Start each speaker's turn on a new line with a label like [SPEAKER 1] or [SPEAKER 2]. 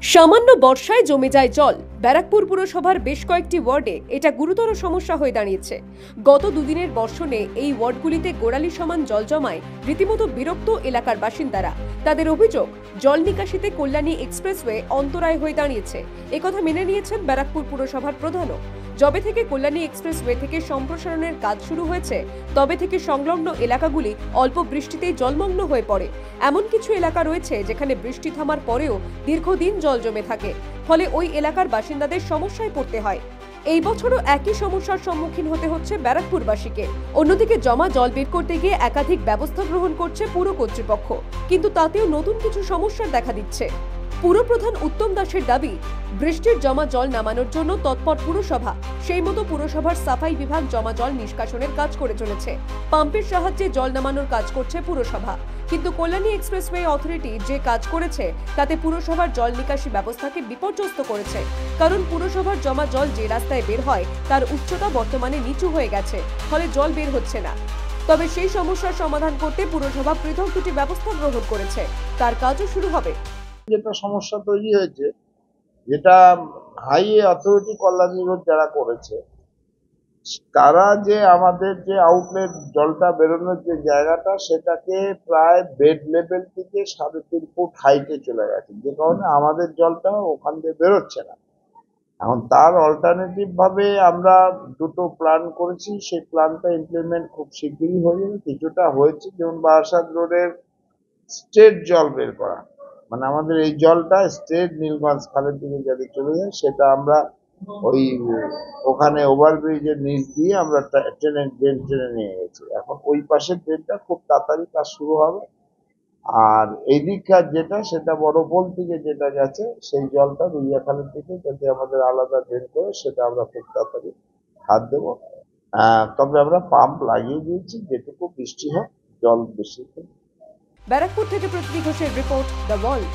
[SPEAKER 1] সামান্য বর্ষায় জমে যায় জল। ব্যারাকপুর পুরসভার বেশ কয়েকটি ওয়ার্ডে এটা গুরুতর সমস্যা হয়ে দাঁড়িয়েছে। গত দুদিনের বর্ষণে এই ওয়ার্ডগুলিতে গোড়ালি সমান জল জমায় রীতিমতো বিরক্ত এলাকার বাসিন্দারা। তাদের অভিযোগ, জল নিকাশিতে কল্যাণী এক্সপ্রেসওয়ে অন্তরায় হয়ে দাঁড়িয়েছে। একথা মেনে নিয়েছেন ব্যারাকপুর পুরসভার প্রধানও। যবে থেকে কল্যাণী এক্সপ্রেসওয়ে থেকে সম্প্রসারণের কাজ শুরু হয়েছে, তবে থেকে সংলগ্ন এলাকাগুলি অল্প বৃষ্টিতেই জলমগ্ন হয়ে পড়ে। এমন কিছু এলাকা রয়েছে যেখানে বৃষ্টি থামার পরেও দীর্ঘদিন জল জমে থাকে, ফলে ওই এলাকার বাসিন্দাদের সমস্যায় পড়তে হয়। এই বছরও একই সমস্যার সম্মুখীন হতে হচ্ছে ব্যারাকপুরবাসীকে। অন্যদিকে জমা জল বের করতে গিয়ে একাধিক ব্যবস্থা গ্রহণ করছে পুর কর্তৃপক্ষ, কিন্তু তাতেও নতুন কিছু সমস্যার দেখা দিচ্ছে। পুরপ্রধান উত্তম দাসের দাবি, বৃষ্টির জমা জল নামানোর জন্য তৎপর পুরসভা। সেই মতো পুরসভার সাফাই বিভাগ জমা জল নিষ্কাশনের কাজ করে চলেছে। পাম্পের সাহায্যে জল নামানোর কাজ করছে পুরসভা। কিন্তু কল্যাণী এক্সপ্রেসওয়ে অথরিটি যে কাজ করেছে তাতে পুরসভার জল নিকাশি ব্যবস্থাকে বিপর্যস্ত করেছে। কারণ পুরসভার জমা জল যে রাস্তায় বের হয় তার উচ্চতা বর্তমানে নিচু হয়ে গেছে, ফলে জল বের হচ্ছে না। তবে সেই সমস্যার সমাধান করতে পুরসভা পৃথক দুটি ব্যবস্থা গ্রহণ করেছে, তার কাজও শুরু হবে।
[SPEAKER 2] যেটা সমস্যা তৈরি হয়েছে, যেটা হাইওয়ে অথরিটি কল্যাণী রোড যারা করেছে, তারা যে আমাদের যে আউটলেট জলটা বেরোনোর যে জায়গাটা, সেটাকে প্রায় বেড লেভেল থেকে 3.5 ফুট হাইটে চলে গেছে, যে কারণে আমাদের জলটা ওখান দিয়ে বেরোচ্ছে না। এখন তার অল্টারনেটিভ ভাবে আমরা দুটো প্ল্যান করেছি, সেই প্ল্যানটা ইমপ্লিমেন্ট খুব শিগগিরই হয়ে যাবে। কিছুটা হয়েছে, যেমন বারাসাত রোডের স্ট্রেট জল বের করা, মানে আমাদের এই জলটা স্ট্রেট নীলগঞ্জ খালের দিকে যাতে চলে যায়, সেটা আমরা ওই ওখানে ওভারব্রিজের নিচ দিয়ে আমরা ট্রেনে নিয়ে গেছি। এখন ওই পাশের ট্রেনটা খুব তাড়াতাড়ি কাজ শুরু হবে। আর এই দিককার যেটা, সেটা বড়পোল থেকে যেটা গেছে, সেই জলটা রুইয়া খালের দিকে যাতে আমাদের আলাদা ড্রেন করে, সেটা আমরা খুব তাড়াতাড়ি হাত দেবো। তবে আমরা পাম্প লাগিয়ে দিয়েছি, যেটুকু বৃষ্টি হয় জল বেশি।
[SPEAKER 1] ব্যারাকপুর থেকে প্রতীক ঘোষের রিপোর্ট, দ্য ওয়ার্ল্ড।